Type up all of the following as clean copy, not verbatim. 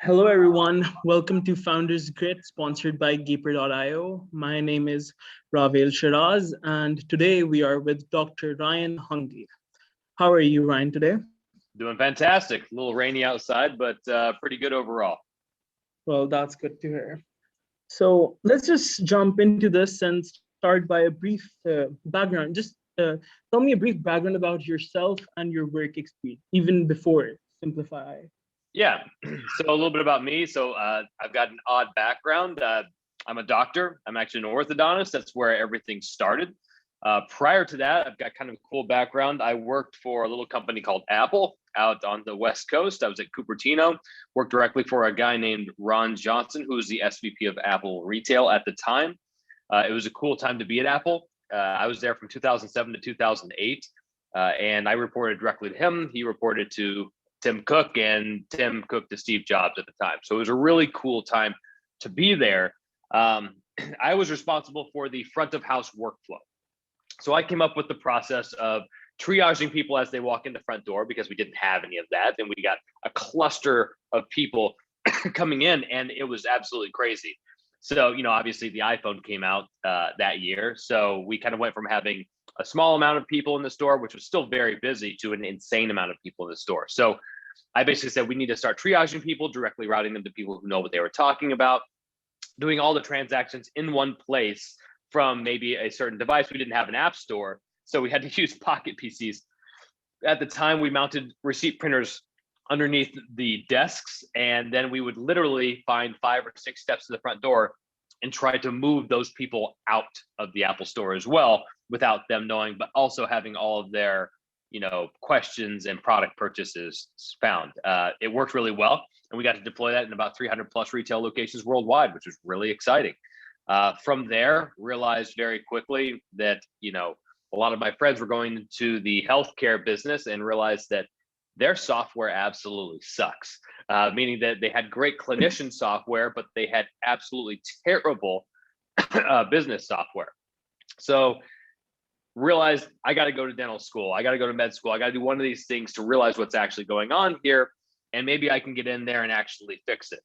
Hello, everyone. Welcome to Founders Grit, sponsored by Gaper.io. My name is Ravel Shiraz, and today we are with Dr. Ryan Hungy. How are you, Ryan, today? Doing fantastic. A little rainy outside, but pretty good overall. Well, that's good to hear. So let's just jump into this and start by a brief background. Just tell me a brief background about yourself and your work experience, even before Simplify. Yeah. So a little bit about me. I've got an odd background. I'm a doctor. I'm actually an orthodontist. That's where everything started. Prior to that, I've got kind of a cool background. I worked for a little company called Apple out on the West Coast. I was at Cupertino, worked directly for a guy named Ron Johnson, who was the SVP of Apple Retail at the time. It was a cool time to be at Apple. I was there from 2007 to 2008, and I reported directly to him. He reported to Tim Cook, and Tim Cook to Steve Jobs at the time. So it was a really cool time to be there. I was responsible for the front of house workflow. So I came up with the process of triaging people as they walk in the front door because we didn't have any of that. And we got a cluster of people coming in, and it was absolutely crazy. So, obviously the iPhone came out that year. So we kind of went from having a small amount of people in the store, which was still very busy, to an insane amount of people in the store. So I basically said we need to start triaging people, directly routing them to people who know what they were talking about, doing all the transactions in one place from maybe a certain device. We didn't have an app store, so we had to use pocket PCs. At the time, we mounted receipt printers underneath the desks, and then we would literally find 5 or 6 steps to the front door and try to move those people out of the Apple store as well without them knowing, but also having all of their questions and product purchases found. It worked really well, and we got to deploy that in about 300 plus retail locations worldwide, which was really exciting. From there, realized very quickly that a lot of my friends were going into the healthcare business, and realized that their software absolutely sucks. Meaning that they had great clinician software, but they had absolutely terrible business software. So realized I got to go to dental school. I got to go to med school. I got to do one of these things to realize what's actually going on here. And maybe I can get in there and actually fix it.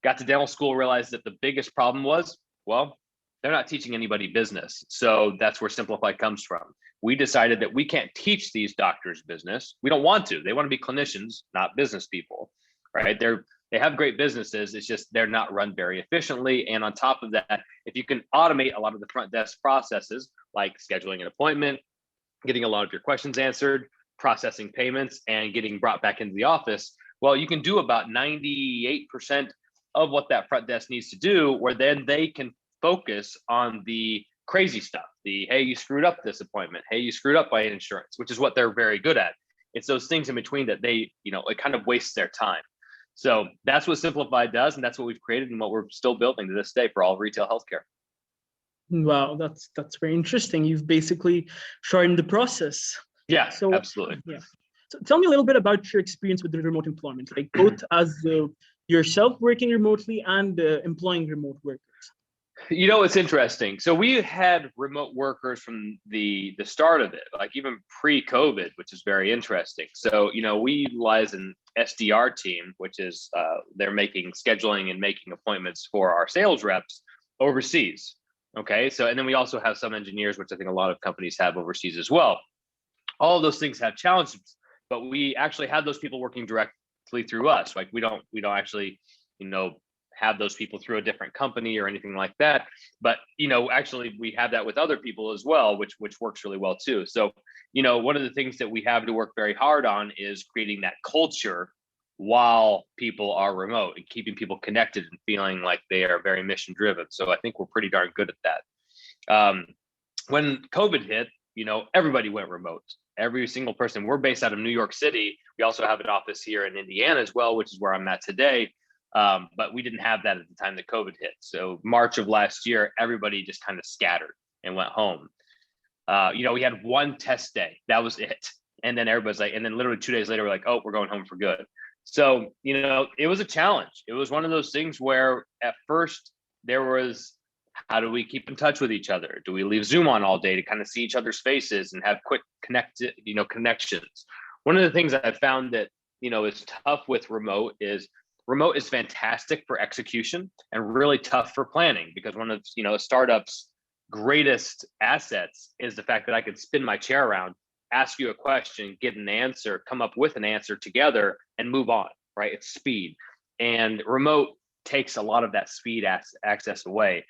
Got to dental school, realized that the biggest problem was, well, they're not teaching anybody business. So that's where Simplify comes from. We decided that we can't teach these doctors business. We don't want to. They want to be clinicians, not business people, right? They have great businesses. It's just they're not run very efficiently. And on top of that, if you can automate a lot of the front desk processes, like scheduling an appointment, getting a lot of your questions answered, processing payments, and getting brought back into the office, well, you can do about 98% of what that front desk needs to do, where then they can focus on the crazy stuff. Hey, you screwed up this appointment. Hey, you screwed up by insurance, which is what they're very good at. It's those things in between that they, it kind of wastes their time. So that's what Simplify does, and that's what we've created and what we're still building to this day for all retail healthcare. Wow, that's very interesting. You've basically shortened the process. Yeah, so absolutely. Yeah. So tell me a little bit about your experience with the remote employment, like both as yourself working remotely and employing remote workers. It's interesting. So we had remote workers from the start of it, like even pre-COVID, which is very interesting. So, we utilize an SDR team, which is they're making scheduling and making appointments for our sales reps overseas. Okay. So, and then we also have some engineers, which I think a lot of companies have overseas as well. All of those things have challenges, but we actually have those people working directly through us. Like we don't actually, have those people through a different company or anything like that. But, actually we have that with other people as well, which works really well too. So, one of the things that we have to work very hard on is creating that culture while people are remote and keeping people connected and feeling like they are very mission driven. So I think we're pretty darn good at that. When COVID hit, everybody went remote. Every single person. We're based out of New York City. We also have an office here in Indiana as well, which is where I'm at today. But we didn't have that at the time that COVID hit. So March of last year, everybody just kind of scattered and went home. We had one test day. That was it. And then everybody's like, and then literally 2 days later, we're like, oh, we're going home for good. So, it was a challenge. It was one of those things where at first there was, how do we keep in touch with each other? Do we leave Zoom on all day to kind of see each other's faces and have quick connections? One of the things I've found that, is tough with remote is remote is fantastic for execution and really tough for planning, because one of a startup's greatest assets is the fact that I could spin my chair around, ask you a question, get an answer, come up with an answer together, and move on. Right? It's speed, and remote takes a lot of that speed access away.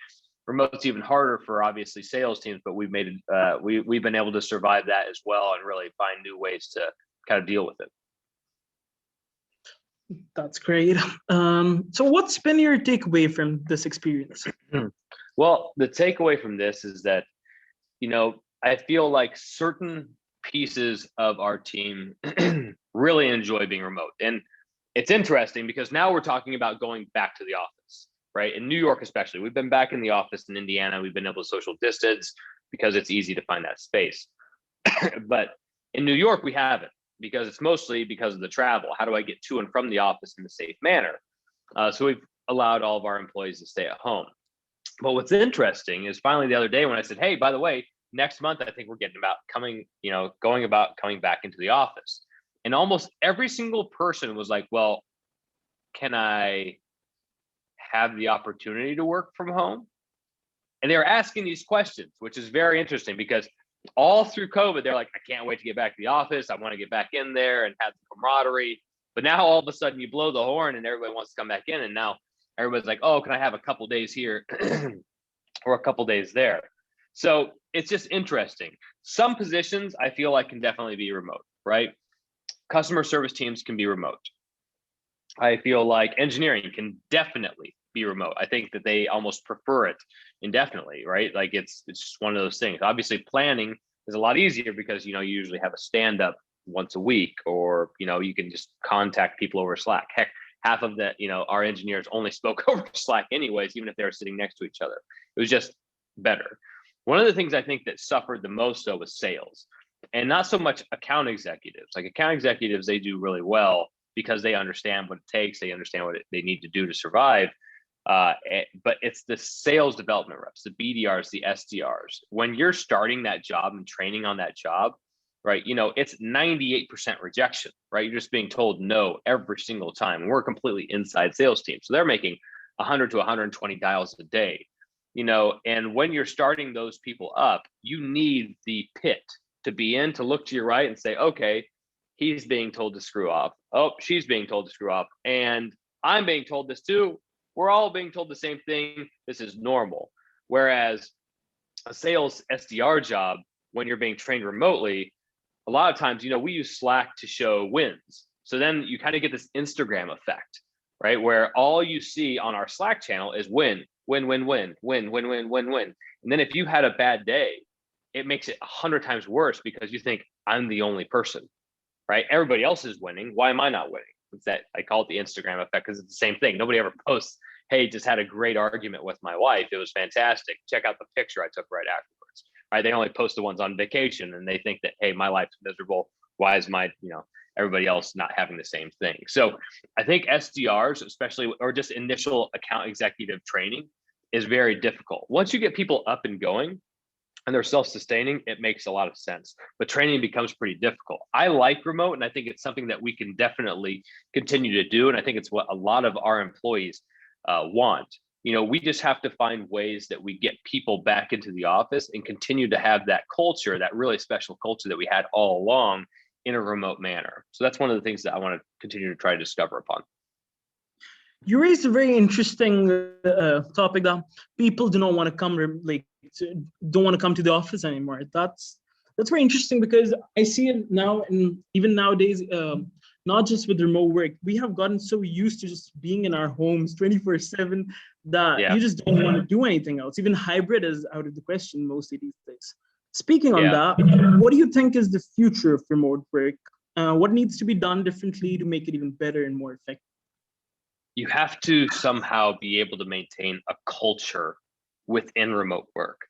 Remote's even harder for obviously sales teams, but we've made it. We've been able to survive that as well, and really find new ways to kind of deal with it. That's great. So what's been your takeaway from this experience? Well, the takeaway from this is that, I feel like certain pieces of our team really enjoy being remote. And it's interesting because now we're talking about going back to the office, right? In New York, especially, we've been back in the office. In Indiana, we've been able to social distance because it's easy to find that space. But in New York, we haven't, because it's mostly because of the travel. How do I get to and from the office in a safe manner? So we've allowed all of our employees to stay at home. But what's interesting is finally the other day when I said, hey, by the way, next month, I think we're going about coming back into the office. And almost every single person was like, well, can I have the opportunity to work from home? And they were asking these questions, which is very interesting, because all through COVID, they're like, I can't wait to get back to the office. I want to get back in there and have the camaraderie. But now all of a sudden you blow the horn and everybody wants to come back in. And now everybody's like, oh, can I have a couple days here or a couple days there? So it's just interesting. Some positions I feel like can definitely be remote, right? Customer service teams can be remote. I feel like engineering can definitely be remote. I think that they almost prefer it indefinitely, right? Like it's just one of those things. Obviously, planning is a lot easier because you usually have a stand-up once a week, or you can just contact people over Slack. Heck, half of that, our engineers only spoke over Slack anyways, even if they were sitting next to each other. It was just better. One of the things I think that suffered the most though was sales, and not so much account executives. Like account executives, they do really well because they understand what it takes. They understand what they need to do to survive. But it's the sales development reps, the BDRs, the SDRs. When you're starting that job and training on that job, right, it's 98% rejection, right? You're just being told no every single time. And we're a completely inside sales team. So they're making 100 to 120 dials a day, and when you're starting those people up, you need the pit to be in, to look to your right and say, okay, he's being told to screw off. Oh, she's being told to screw off. And I'm being told this too. We're all being told the same thing. This is normal. Whereas a sales SDR job, when you're being trained remotely, a lot of times, we use Slack to show wins. So then you kind of get this Instagram effect, right? Where all you see on our Slack channel is win, win, win, win, win, win, win, win, win. And then if you had a bad day, it makes it 100 times worse because you think I'm the only person, right? Everybody else is winning. Why am I not winning? It's that I call it the Instagram effect, because it's the same thing. Nobody ever posts, hey, just had a great argument with my wife. It was fantastic. Check out the picture I took right afterwards. Right? They only post the ones on vacation, and they think that, hey, my life's miserable. Why is everybody else not having the same thing? So I think SDRs, especially, or just initial account executive training, is very difficult. Once you get people up and going and they're self-sustaining, it makes a lot of sense. But training becomes pretty difficult. I like remote, and I think it's something that we can definitely continue to do. And I think it's what a lot of our employees want. We just have to find ways that we get people back into the office and continue to have that culture, that really special culture that we had all along, in a remote manner. So that's one of the things that I want to continue to try to discover upon. You raised a very interesting topic that people do not want to don't want to come to the office anymore. That's very interesting, because I see it now, and even nowadays, not just with remote work, we have gotten so used to just being in our homes 24/7 that you just don't want to do anything else. Even hybrid is out of the question mostly these days. Speaking on that, what do you think is the future of remote work? What needs to be done differently to make it even better and more effective? You have to somehow be able to maintain a culture within remote work.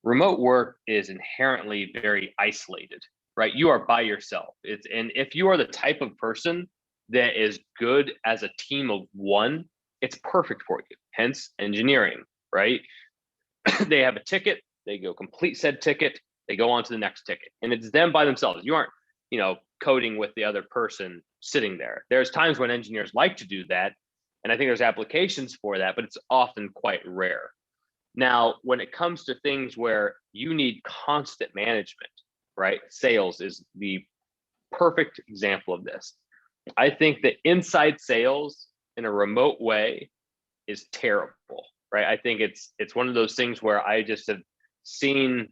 Remote work is inherently very isolated, right? You are by yourself. And if you are the type of person that is good as a team of one, it's perfect for you. Hence engineering, right? They have a ticket, they go complete said ticket, they go on to the next ticket, and it's them by themselves. You aren't, coding with the other person sitting there. There's times when engineers like to do that, And I think there's applications for that, but it's often quite rare. Now, when it comes to things where you need constant management, right? Sales is the perfect example of this. I think that inside sales in a remote way is terrible, right? I think it's one of those things where I just have seen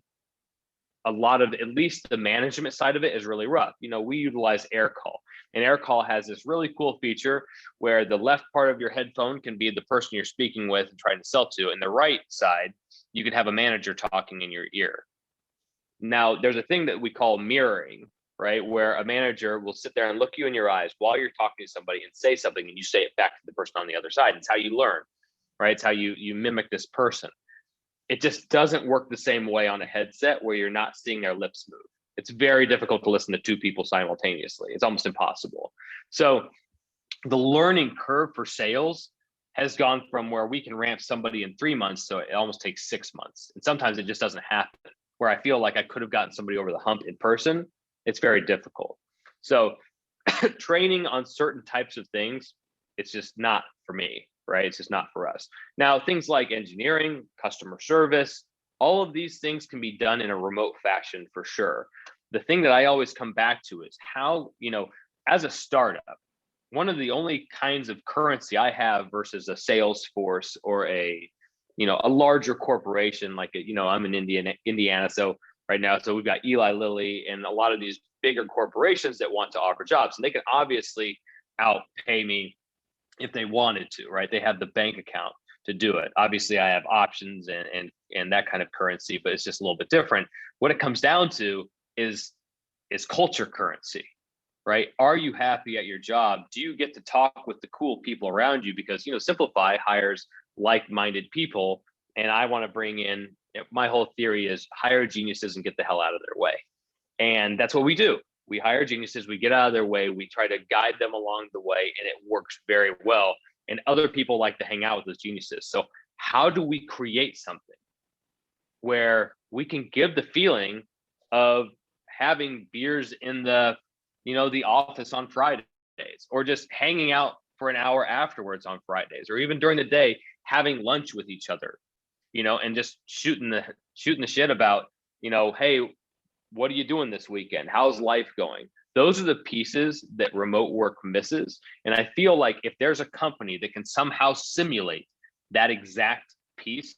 a lot of, at least the management side of it is really rough. We utilize air call, and air call has this really cool feature where the left part of your headphone can be the person you're speaking with and trying to sell to, and the right side, you can have a manager talking in your ear. Now, there's a thing that we call mirroring, right? Where a manager will sit there and look you in your eyes while you're talking to somebody and say something, and you say it back to the person on the other side. It's how you learn, right? It's how you mimic this person. It just doesn't work the same way on a headset where you're not seeing their lips move. It's very difficult to listen to two people simultaneously. It's almost impossible. So the learning curve for sales has gone from where we can ramp somebody in 3 months, so it almost takes 6 months. And sometimes it just doesn't happen, where I feel like I could have gotten somebody over the hump in person. It's very difficult. So training on certain types of things, it's just not for me, right? It's just not for us. Now, things like engineering, customer service, all of these things can be done in a remote fashion for sure. The thing that I always come back to is how, as a startup, one of the only kinds of currency I have versus a sales force or a larger corporation, like, I'm in Indiana. So right now, so we've got Eli Lilly and a lot of these bigger corporations that want to offer jobs, and they can obviously outpay me if they wanted to, right? They have the bank account to do it. Obviously, I have options and that kind of currency, but it's just a little bit different. What it comes down to is culture currency, right? Are you happy at your job? Do you get to talk with the cool people around you? Because Simplify hires like-minded people, and I want to bring in. My whole theory is hire geniuses and get the hell out of their way, and that's what we do. We hire geniuses, we get out of their way, we try to guide them along the way, and it works very well. And other people like to hang out with those geniuses. So how do we create something where we can give the feeling of having beers in the office on Fridays, or just hanging out for an hour afterwards on Fridays, or even during the day, having lunch with each other, and just shooting the shit about, hey, what are you doing this weekend? How's life going? Those are the pieces that remote work misses. And I feel like if there's a company that can somehow simulate that exact piece,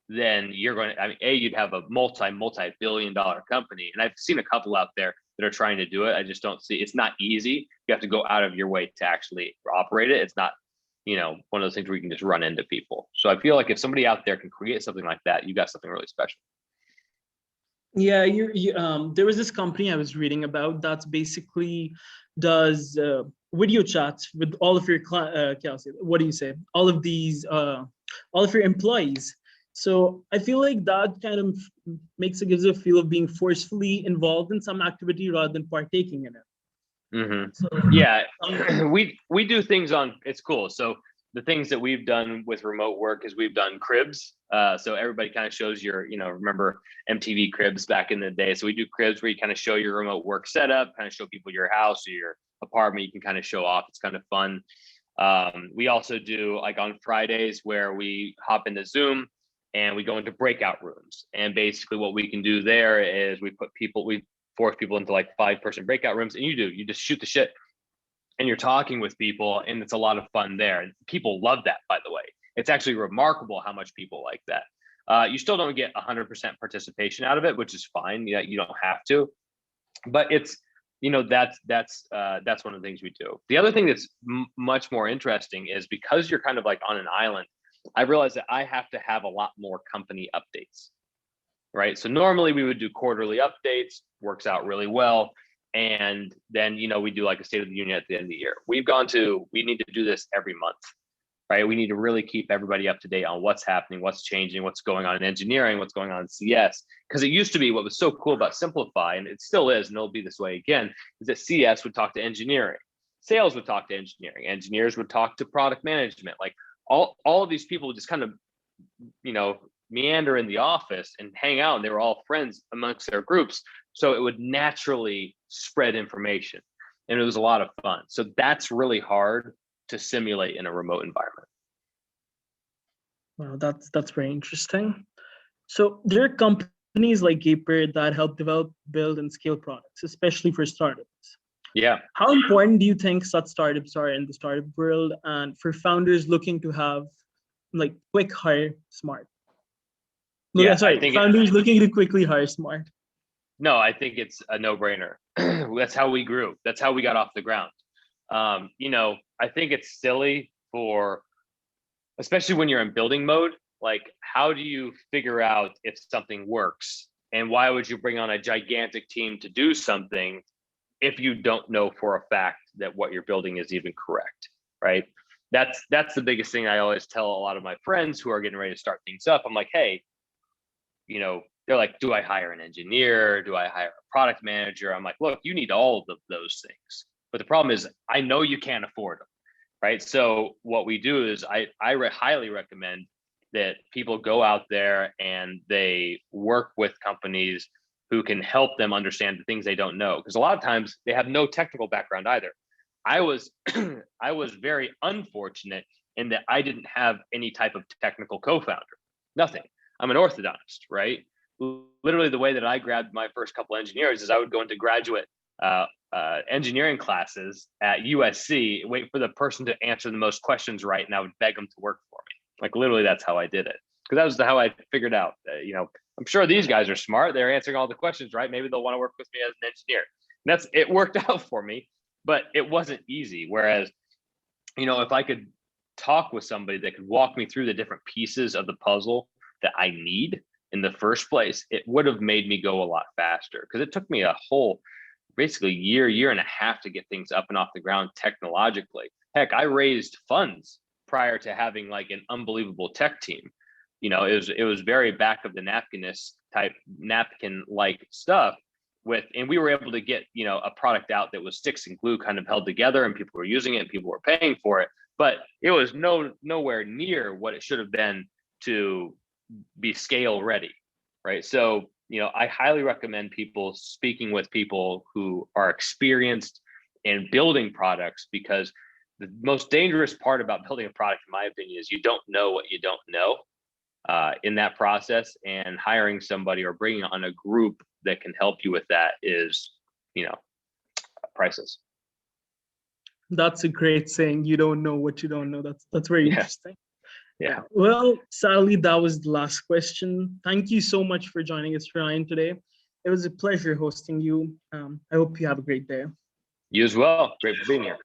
then you're going to, you'd have a multi-billion dollar company. And I've seen a couple out there that are trying to do it. I just don't see, it's not easy. You have to go out of your way to actually operate it. It's not, one of those things where you can just run into people. So I feel like if somebody out there can create something like that, you got something really special. Yeah, there was this company I was reading about that's basically does video chats with all of your what do you say? All of these, all of your employees. So I feel like that kind of gives a feel of being forcefully involved in some activity rather than partaking in it. Mm-hmm. So, yeah, we do things on. It's cool. So the things that we've done with remote work is we've done cribs. So everybody kind of shows your, remember MTV Cribs back in the day. So we do cribs where you kind of show your remote work setup, kind of show people your house or your apartment. You can kind of show off. It's kind of fun. We also do like on Fridays where we hop into Zoom and we go into breakout rooms. And basically what we can do there is we force people into like 5-person breakout rooms, and you just shoot the shit. And you're talking with people, and it's a lot of fun there. And people love that, by the way. It's actually remarkable how much people like that. You still don't get 100% participation out of it, which is fine. Yeah, you don't have to. But it's, that's one of the things we do. The other thing that's much more interesting is because you're kind of like on an island, I realized that I have to have a lot more company updates, right? So normally we would do quarterly updates, works out really well. And then, we do like a State of the Union at the end of the year. We need to do this every month, right? We need to really keep everybody up to date on what's happening, what's changing, what's going on in engineering, what's going on in CS. Because it used to be what was so cool about Simplify, and it still is, and it'll be this way again, is that CS would talk to engineering, sales would talk to engineering, engineers would talk to product management. Like all of these people would just kind of, meander in the office and hang out, and they were all friends amongst their groups. So it would naturally spread information, and it was a lot of fun. So that's really hard to simulate in a remote environment. Wow, that's very interesting. So there are companies like Gaper that help develop, build, and scale products, especially for startups. Yeah. How important do you think such startups are in the startup world and for founders looking to have like quick hire smart? Look, Yeah, I sorry, think founders looking to quickly hire smart. no, I think it's a no-brainer. That's how we grew. That's how we got off the ground. I think it's silly for, especially when you're in building mode, like how do you figure out if something works? And why would you bring on a gigantic team to do something if you don't know for a fact that what you're building is even correct, right? That's the biggest thing I always tell a lot of my friends who are getting ready to start things up. I'm like, hey, they're like, do I hire an engineer? Do I hire a product manager? I'm like, look, you need all of those things. But the problem is, I know you can't afford them, right? So what we do is I highly recommend that people go out there and they work with companies who can help them understand the things they don't know. Because a lot of times they have no technical background either. I was I was very unfortunate in that I didn't have any type of technical co-founder. Nothing. I'm an orthodontist, right? Literally, the way that I grabbed my first couple engineers is I would go into graduate engineering classes at USC, wait for the person to answer the most questions right, and I would beg them to work for me. Like literally, that's how I did it, because that was how I figured out. I'm sure these guys are smart. They're answering all the questions right. Maybe they'll want to work with me as an engineer. And it worked out for me, but it wasn't easy. Whereas, if I could talk with somebody that could walk me through the different pieces of the puzzle that I need in the first place, it would have made me go a lot faster, because it took me a whole basically year and a half to get things up and off the ground technologically. Heck, I raised funds prior to having like an unbelievable tech team. It was very back of the napkin like stuff and we were able to get, a product out that was sticks and glue kind of held together, and people were using it and people were paying for it, but it was nowhere near what it should have been to be scale ready, right? So, I highly recommend people speaking with people who are experienced in building products, because the most dangerous part about building a product, in my opinion, is you don't know what you don't know in that process, and hiring somebody or bringing on a group that can help you with that is, priceless. That's a great saying. You don't know what you don't know. That's very interesting. Yeah. Well, sadly, that was the last question. Thank you so much for joining us, Ryan, today. It was a pleasure hosting you. I hope you have a great day. You as well. Great for being here.